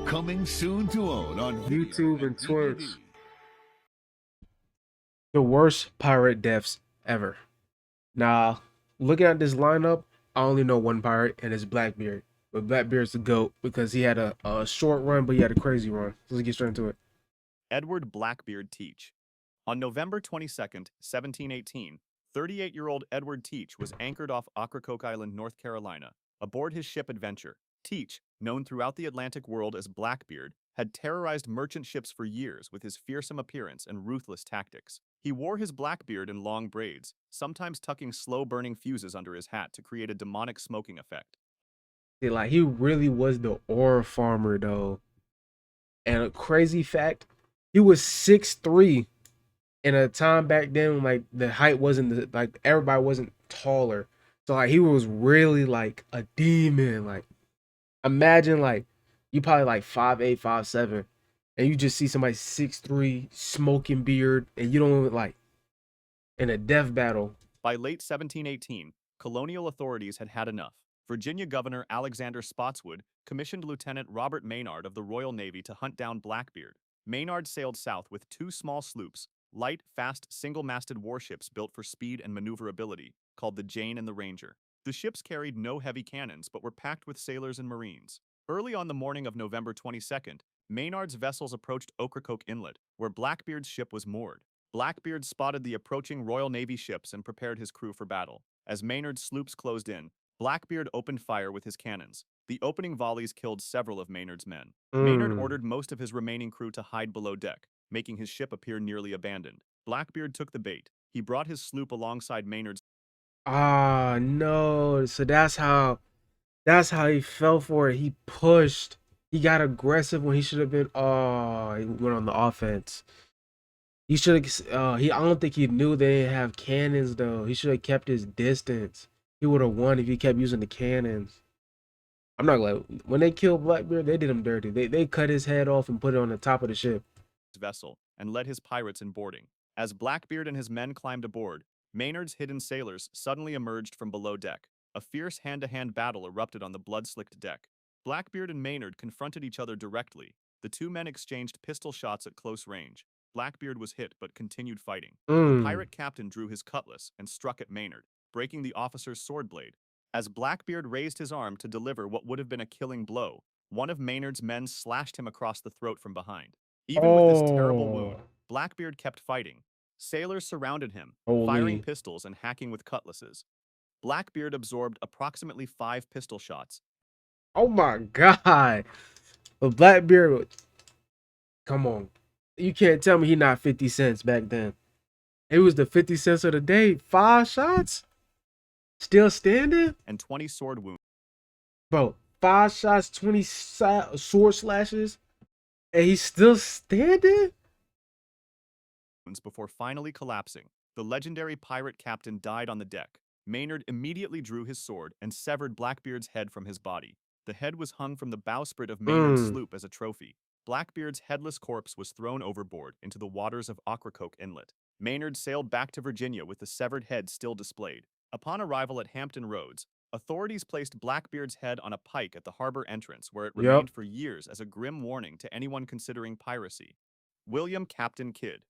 Coming soon to own on YouTube video and and DVD. Twitch. The worst pirate deaths ever. Now, looking at this lineup, I only know one pirate, and it's Blackbeard. But Blackbeard's the GOAT because he had a short run, but he had a crazy run. So let's get straight into it. Edward Blackbeard Teach. On November 22nd, 1718, 38-year-old Edward Teach was anchored off Ocracoke Island, North Carolina. Aboard his ship Adventure, Teach, known throughout the Atlantic world as Blackbeard, had terrorized merchant ships for years with his fearsome appearance and ruthless tactics. He wore his black beard in long braids, sometimes tucking slow-burning fuses under his hat to create a demonic smoking effect. See, like, he really was the ore farmer, though. And a crazy fact, he was 6'3" in a time back then when, like, the height wasn't like everybody wasn't taller. So like he was really like a demon. Like, imagine like you probably like 5'8", 5'7", and you just see somebody 6'3", smoking beard, and you don't even, like, in a death battle. By late 1718, colonial authorities had had enough. Virginia Governor Alexander Spotswood commissioned Lieutenant Robert Maynard of the Royal Navy to hunt down Blackbeard. Maynard sailed south with two small sloops, light, fast, single-masted warships built for speed and maneuverability, called the Jane and the Ranger. The ships carried no heavy cannons but were packed with sailors and marines. Early on the morning of November 22nd, Maynard's vessels approached Ocracoke Inlet, where Blackbeard's ship was moored. Blackbeard spotted the approaching Royal Navy ships and prepared his crew for battle. As Maynard's sloops closed in, Blackbeard opened fire with his cannons. The opening volleys killed several of Maynard's men. Maynard Mm. ordered most of his remaining crew to hide below deck, making his ship appear nearly abandoned. Blackbeard took the bait. He brought his sloop alongside Maynard's. Ah, no. So that's how he fell for it. He pushed. He got aggressive when he should have been. Oh, he went on the offense. He should have. I don't think he knew they didn't have cannons though. He should have kept his distance. He would have won if he kept using the cannons. I'm not like when they killed Blackbeard, they did him dirty. They cut his head off and put it on the top of the ship. Vessel and led his pirates in boarding. As Blackbeard and his men climbed aboard, Maynard's hidden sailors suddenly emerged from below deck. A fierce hand-to-hand battle erupted on the blood-slicked deck. Blackbeard and Maynard confronted each other directly. The two men exchanged pistol shots at close range. Blackbeard was hit but continued fighting. The Mm. pirate captain drew his cutlass and struck at Maynard, breaking the officer's sword blade. As Blackbeard raised his arm to deliver what would have been a killing blow, one of Maynard's men slashed him across the throat from behind. Even with this terrible Oh, wound, Blackbeard kept fighting. Sailors surrounded him, firing holy. pistols and hacking with cutlasses. Blackbeard absorbed approximately 5 pistol shots. Oh my God. But Blackbeard, come on. You can't tell me he not 50 cents back then. He was the 50 cents of the day. 5 shots? Still standing? And 20 sword wounds Bro, 5 shots, 20 sword slashes, and he's still standing? before finally collapsing. The legendary pirate captain died on the deck. Maynard immediately drew his sword and severed Blackbeard's head from his body. The head was hung from the bowsprit of Maynard's Mm. sloop as a trophy. Blackbeard's headless corpse was thrown overboard into the waters of Ocracoke Inlet. Maynard sailed back to Virginia with the severed head still displayed. Upon arrival at Hampton Roads, authorities placed Blackbeard's head on a pike at the harbor entrance where it Yep. remained for years as a grim warning to anyone considering piracy. William Captain Kidd.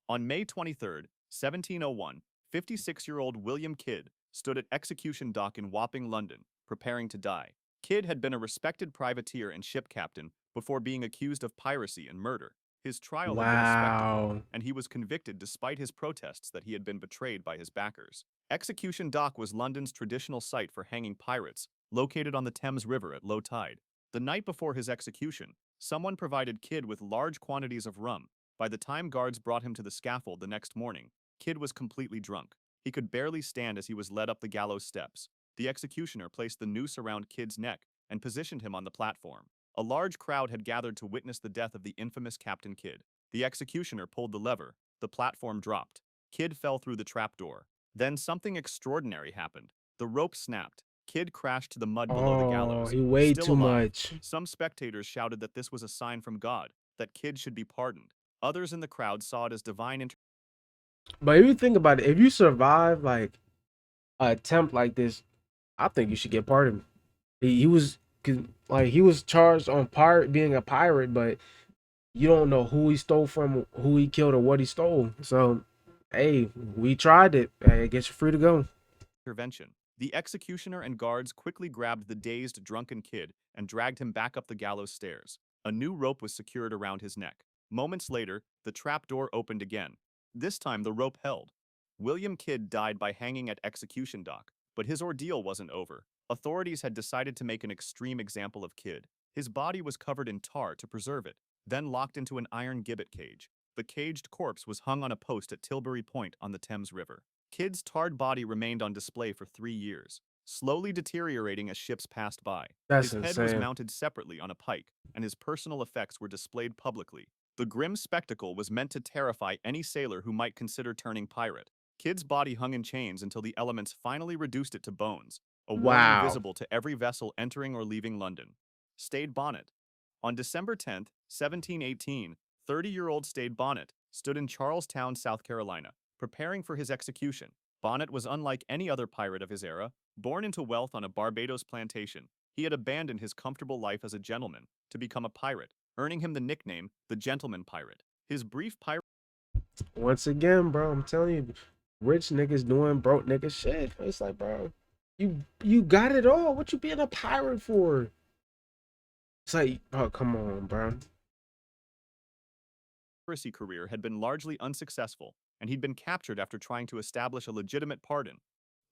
On May 23, 1701, 56-year-old William Kidd stood at Execution Dock in Wapping, London, preparing to die. Kidd had been a respected privateer and ship captain before being accused of piracy and murder. His trial had been a spectacle, Wow. and he was convicted despite his protests that he had been betrayed by his backers. Execution Dock was London's traditional site for hanging pirates, located on the Thames River at low tide. The night before his execution, someone provided Kidd with large quantities of rum. By the time guards brought him to the scaffold the next morning, Kidd was completely drunk. He could barely stand as he was led up the gallows steps. The executioner placed the noose around Kidd's neck and positioned him on the platform. A large crowd had gathered to witness the death of the infamous Captain Kidd. The executioner pulled the lever. The platform dropped. Kidd fell through the trapdoor. Then something extraordinary happened. The rope snapped. Kidd crashed to the mud below the Oh, gallows, he weighed still too alive. much. Some spectators shouted that this was a sign from God, that Kidd should be pardoned. Others in the crowd saw it as divine intervention. But if you think about it, if you survive like an attempt like this, I think you should get pardoned. He was cause like he was charged on pirate being a pirate, but you don't know who he stole from, who he killed, or what he stole. So, hey, we tried it. Hey, I guess you're free to go. Intervention. The executioner and guards quickly grabbed the dazed, drunken kid and dragged him back up the gallows stairs. A new rope was secured around his neck. Moments later, the trap door opened again. This time, the rope held. William Kidd died by hanging at execution dock, but his ordeal wasn't over. Authorities had decided to make an extreme example of Kidd. His body was covered in tar to preserve it, then locked into an iron gibbet cage. The caged corpse was hung on a post at Tilbury Point on the Thames River. Kidd's tarred body remained on display for 3 years, slowly deteriorating as ships passed by. That's His head was insane. mounted separately on a pike, and his personal effects were displayed publicly. The grim spectacle was meant to terrify any sailor who might consider turning pirate. Kidd's body hung in chains until the elements finally reduced it to bones, a warning Wow. visible to every vessel entering or leaving London. Stade Bonnet. On December 10th, 1718, 30-year-old Stade Bonnet stood in Charlestown, South Carolina, preparing for his execution. Bonnet was unlike any other pirate of his era. Born into wealth on a Barbados plantation, he had abandoned his comfortable life as a gentleman to become a pirate, earning him the nickname the Gentleman Pirate. His brief pirate Once again, bro, I'm telling you, rich niggas doing broke niggas shit. It's like, bro, you got it all. What you being a pirate for? It's like, oh, come on, bro. piracy career had been largely unsuccessful, and he'd been captured after trying to establish a legitimate pardon.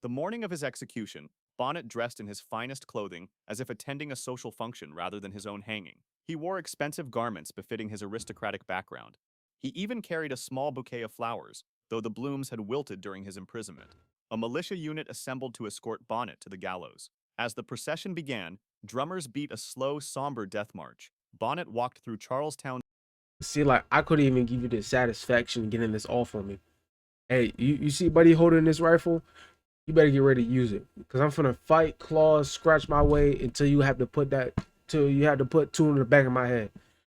The morning of his execution, Bonnet dressed in his finest clothing as if attending a social function rather than his own hanging. He wore expensive garments befitting his aristocratic background. He even carried a small bouquet of flowers, though the blooms had wilted during his imprisonment. A militia unit assembled to escort Bonnet to the gallows. As the procession began, drummers beat a slow, somber death march. Bonnet walked through Charlestown. See, like, I couldn't even give you the satisfaction of getting this off on me. Hey, you see buddy holding this rifle? You better get ready to use it. Cause I'm finna fight, claws, scratch my way until you have to put that till you have to put two in the back of my head.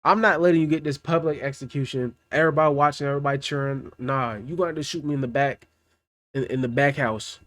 I'm not letting you get this public execution. Everybody watching, everybody cheering. Nah, you going to shoot me in the back, in the back house.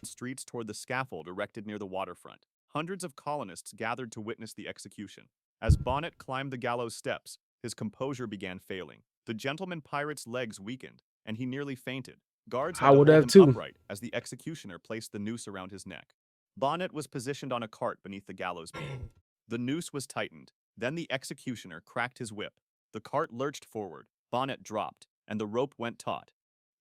Streets toward the scaffold erected near the waterfront. Hundreds of colonists gathered to witness the execution. As Bonnet climbed the gallows steps, his composure began failing. The gentleman pirate's legs weakened, and he nearly fainted. Guards I had to would hold have him too. upright as the executioner placed the noose around his neck. Bonnet was positioned on a cart beneath the gallows beam. The noose was tightened. Then the executioner cracked his whip. The cart lurched forward. Bonnet dropped, and the rope went taut.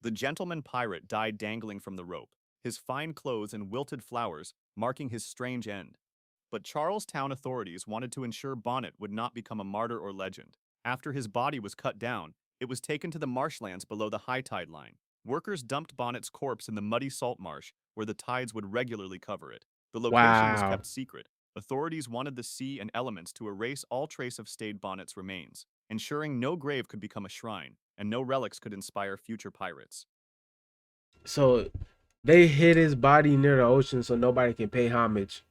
The gentleman pirate died dangling from the rope, his fine clothes and wilted flowers marking his strange end. But Charlestown authorities wanted to ensure Bonnet would not become a martyr or legend. After his body was cut down, it was taken to the marshlands below the high tide line. Workers dumped Bonnet's corpse in the muddy salt marsh where the tides would regularly cover it. The location was Wow. kept secret. Authorities wanted the sea and elements to erase all trace of Stade Bonnet's remains, ensuring no grave could become a shrine and no relics could inspire future pirates. So they hid his body near the ocean so nobody can pay homage.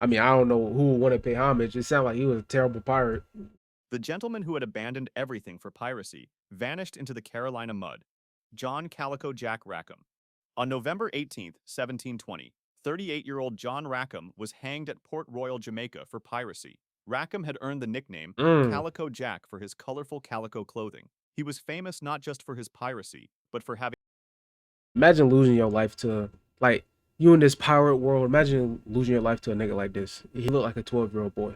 I mean, I don't know who would want to pay homage. It sounded like he was a terrible pirate. The gentleman who had abandoned everything for piracy vanished into the Carolina mud. John Calico Jack Rackham. On November 18th, 1720, 38-year-old John Rackham was hanged at Port Royal, Jamaica for piracy. Rackham had earned the nickname Mm. Calico Jack for his colorful calico clothing. He was famous not just for his piracy, but for having Imagine losing your life to, like, you in this pirate world. Imagine losing your life to a nigga like this. He looked like a 12-year-old boy.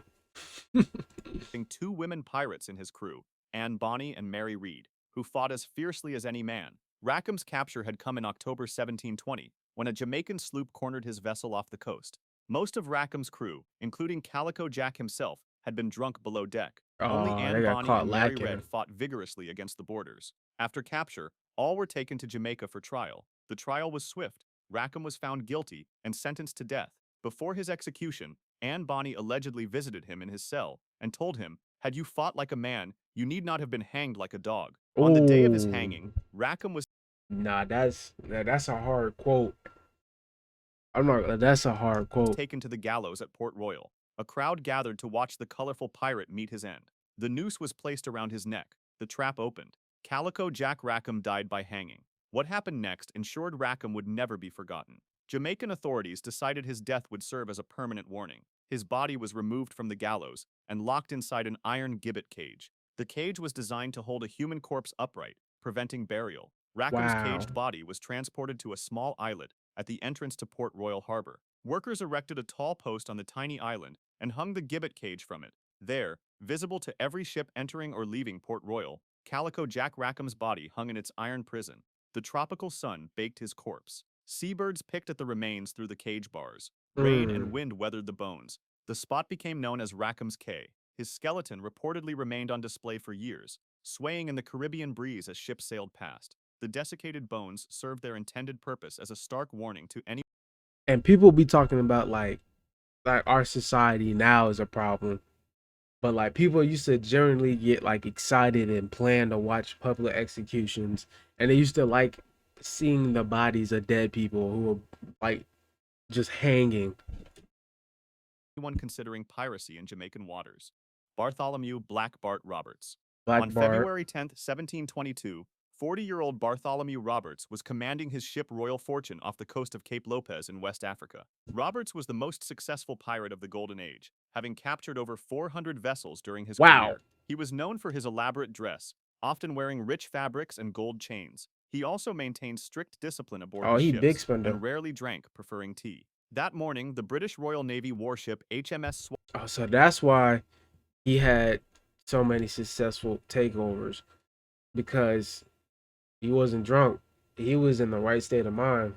two women pirates in his crew, Anne Bonny and Mary Read, who fought as fiercely as any man. Rackham's capture had come in October 1720, when a Jamaican sloop cornered his vessel off the coast. Most of Rackham's crew, including Calico Jack himself, had been drunk below deck. Only Oh, they Anne got Bonny caught and Mary lacking. Red fought vigorously against the boarders. After capture, all were taken to Jamaica for trial. The trial was swift. Rackham was found guilty and sentenced to death. Before his execution, Anne Bonny allegedly visited him in his cell and told him, "Had you fought like a man, you need not have been hanged like a dog." On the day of his Oh, hanging, Rackham was nah, that's a hard quote. I'm not. That's a hard quote. taken to the gallows at Port Royal. A crowd gathered to watch the colorful pirate meet his end. The noose was placed around his neck. The trap opened. Calico Jack Rackham died by hanging. What happened next ensured Rackham would never be forgotten. Jamaican authorities decided his death would serve as a permanent warning. His body was removed from the gallows and locked inside an iron gibbet cage. The cage was designed to hold a human corpse upright, preventing burial. Rackham's Wow. caged body was transported to a small islet at the entrance to Port Royal Harbor. Workers erected a tall post on the tiny island and hung the gibbet cage from it. There, visible to every ship entering or leaving Port Royal, Calico Jack Rackham's body hung in its iron prison. The tropical sun baked his corpse. Seabirds picked at the remains through the cage bars. Rain and Mm. wind weathered the bones. The spot became known as Rackham's Cay. His skeleton reportedly remained on display for years, swaying in the Caribbean breeze as ships sailed past. The desiccated bones served their intended purpose as a stark warning to any. And people be talking about like our society now is a problem. But like people used to generally get like excited and plan to watch public executions, and they used to like seeing the bodies of dead people who were like just hanging. Anyone considering piracy in Jamaican waters. Bartholomew Black Bart Roberts. Black On Bart. February 10th, 1722, 40-year-old Bartholomew Roberts was commanding his ship Royal Fortune off the coast of Cape Lopez in West Africa. Roberts was the most successful pirate of the Golden Age, having captured over 400 vessels during his Wow. career. He was known for his elaborate dress, often wearing rich fabrics and gold chains. He also maintained strict discipline aboard Oh, his he big ships spender. and rarely drank, preferring tea. That morning, the British Royal Navy warship HMS Oh, so that's why he had so many successful takeovers, because he wasn't drunk. He was in the right state of mind.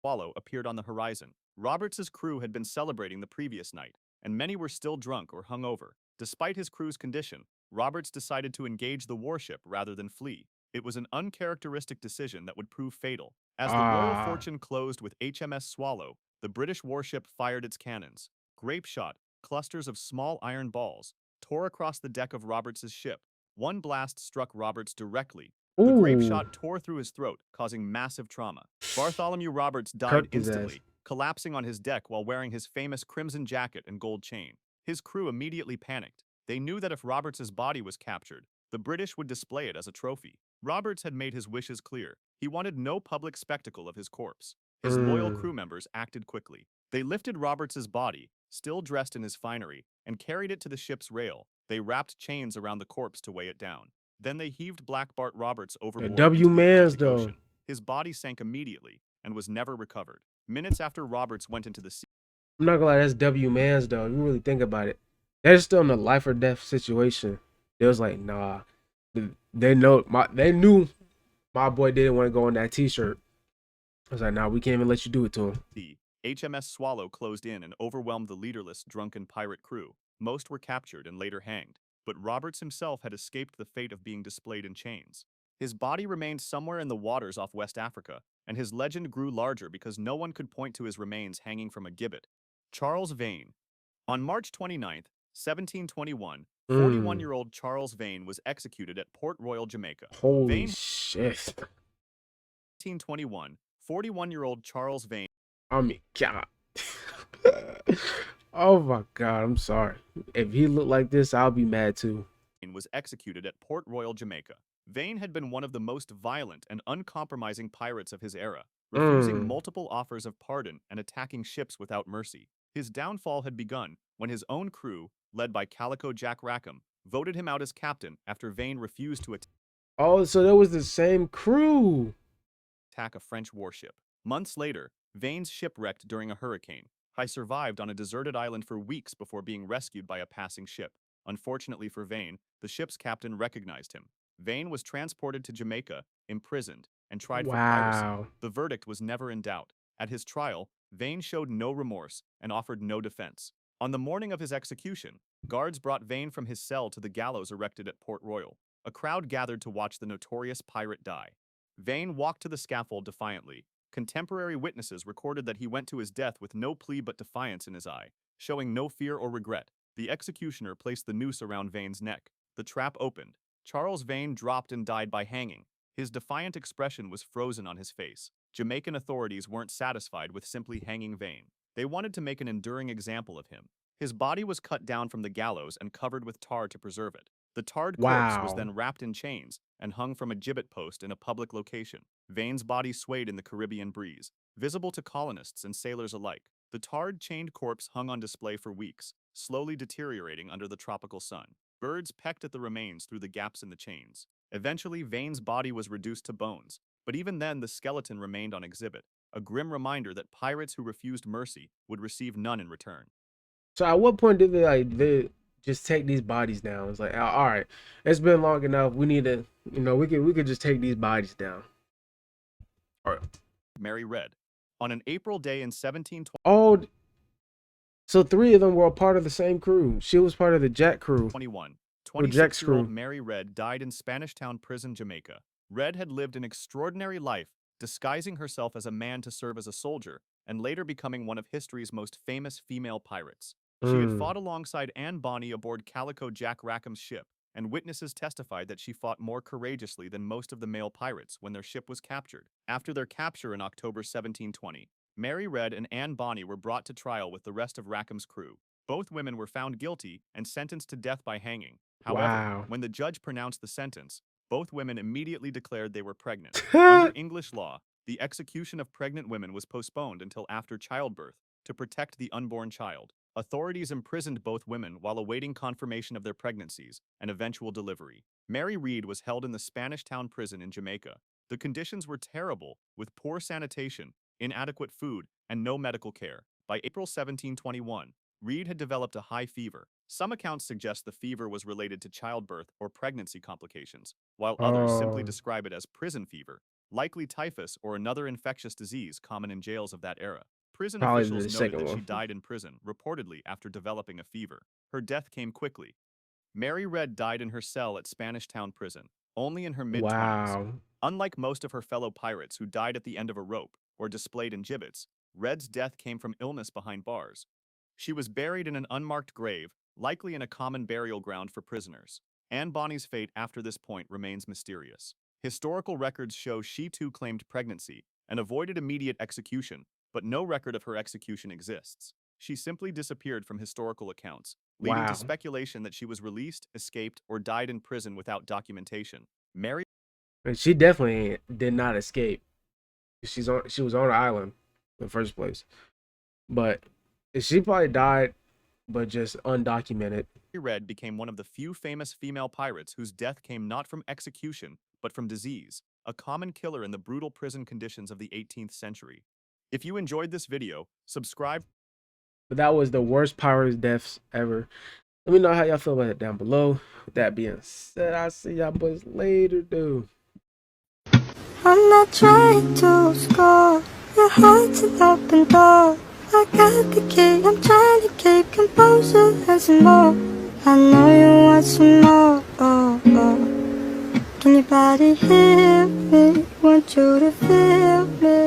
Swallow appeared on the horizon. Roberts's crew had been celebrating the previous night, and many were still drunk or hungover. Despite his crew's condition, Roberts decided to engage the warship rather than flee. It was an uncharacteristic decision that would prove fatal. As the Royal Ah. Fortune closed with HMS Swallow, the British warship fired its cannons. Grape shot, clusters of small iron balls, tore across the deck of Roberts's ship. One blast struck Roberts directly. The grape Ooh. shot tore through his throat, causing massive trauma. Bartholomew Roberts died Kirked his ass. instantly, collapsing on his deck while wearing his famous crimson jacket and gold chain. His crew immediately panicked. They knew that if Roberts's body was captured, the British would display it as a trophy. Roberts had made his wishes clear. He wanted no public spectacle of his corpse. His loyal Mm. crew members acted quickly. They lifted Roberts's body, still dressed in his finery, and carried it to the ship's rail. They wrapped chains around the corpse to weigh it down. Then they heaved Black Bart Roberts The overboard W into the mans Atlantic though. Ocean. His body sank immediately and was never recovered. Minutes after Roberts went into the sea, I'm not gonna lie, that's W mans though. If you really think about it, they're still in a life or death situation. They was like, nah. They knew my boy didn't want to go on that T-shirt. I was like, nah, we can't even let you do it to him. the HMS Swallow closed in and overwhelmed the leaderless, drunken pirate crew. Most were captured and later hanged, but Roberts himself had escaped the fate of being displayed in chains. His body remained somewhere in the waters off West Africa, and his legend grew larger because no one could point to his remains hanging from a gibbet. Charles Vane. On March 29th, 1721, Mm. 41-year-old Charles Vane was executed at Port Royal, Jamaica. Holy Vane, shit. 1821, 41-year-old Charles Vane I mean, God. Oh my God, I'm sorry. If he looked like this, I'll be mad too. was executed at Port Royal, Jamaica. Vane had been one of the most violent and uncompromising pirates of his era, refusing Mm. multiple offers of pardon and attacking ships without mercy. His downfall had begun when his own crew, led by Calico Jack Rackham, voted him out as captain after Vane refused to Oh, so that was the same crew. attack a French warship. Months later, Vane's ship wrecked during a hurricane. He survived on a deserted island for weeks before being rescued by a passing ship. Unfortunately for Vane, the ship's captain recognized him. Vane was transported to Jamaica, imprisoned, and tried for piracy. Wow. The verdict was never in doubt. At his trial, Vane showed no remorse and offered no defense. On the morning of his execution, guards brought Vane from his cell to the gallows erected at Port Royal. A crowd gathered to watch the notorious pirate die. Vane walked to the scaffold defiantly. Contemporary witnesses recorded that he went to his death with no plea but defiance in his eye, showing no fear or regret. The executioner placed the noose around Vane's neck. The trap opened. Charles Vane dropped and died by hanging. His defiant expression was frozen on his face. Jamaican authorities weren't satisfied with simply hanging Vane. They wanted to make an enduring example of him. His body was cut down from the gallows and covered with tar to preserve it. The tarred corpse was Wow. then wrapped in chains and hung from a gibbet post in a public location. Vane's body swayed in the Caribbean breeze, visible to colonists and sailors alike. The tarred, chained corpse hung on display for weeks, slowly deteriorating under the tropical sun. Birds pecked at the remains through the gaps in the chains. Eventually, Vane's body was reduced to bones, but even then the skeleton remained on exhibit, a grim reminder that pirates who refused mercy would receive none in return. So at what point did they just take these bodies down? It's like, all right, it's been long enough. We need to, we could just take these bodies down. All right. Mary Red. On an April day in 1721. Oh, so 3 of them were a part of the same crew. She was part of the Jack crew. 26-year-old Mary Red died in Spanish Town Prison, Jamaica. Red had lived an extraordinary life, disguising herself as a man to serve as a soldier, and later becoming one of history's most famous female pirates. She had fought alongside Anne Bonny aboard Calico Jack Rackham's ship, and witnesses testified that she fought more courageously than most of the male pirates when their ship was captured. After their capture in October 1720, Mary Red and Anne Bonny were brought to trial with the rest of Rackham's crew. Both women were found guilty and sentenced to death by hanging. However, when the judge pronounced the sentence, both women immediately declared they were pregnant. Under English law, the execution of pregnant women was postponed until after childbirth to protect the unborn child. Authorities imprisoned both women while awaiting confirmation of their pregnancies and eventual delivery. Mary Reed was held in the Spanish Town prison in Jamaica. The conditions were terrible, with poor sanitation, inadequate food, and no medical care. By April 1721, Reed had developed a high fever. Some accounts suggest the fever was related to childbirth or pregnancy complications, while others simply describe it as prison fever, likely typhus or another infectious disease common in jails of that era. Prison officials noted that she died in prison, reportedly after developing a fever. Her death came quickly. Mary Red died in her cell at Spanish Town Prison, only in her mid-20s. Unlike most of her fellow pirates who died at the end of a rope or displayed in gibbets, Red's death came from illness behind bars. She was buried in an unmarked grave, likely in a common burial ground for prisoners. Anne Bonny's fate after this point remains mysterious. Historical records show she too claimed pregnancy and avoided immediate execution, but no record of her execution exists. She simply disappeared from historical accounts, leading to speculation that she was released, escaped, or died in prison without documentation. Mary... And she definitely did not escape. She was on an island in the first place. But she probably died, but just undocumented. Red became one of the few famous female pirates whose death came not from execution, but from disease, a common killer in the brutal prison conditions of the 18th century. If you enjoyed this video, subscribe. But that was the worst pirate deaths ever. Let me know how y'all feel about it down below. With that being said, I'll see y'all boys later, dude. I'm not trying to score. Your heart's an open door. I got the key. I'm trying to keep composure and some more. I know you want some more. Oh, oh. Can your body hear me? Want you to feel me?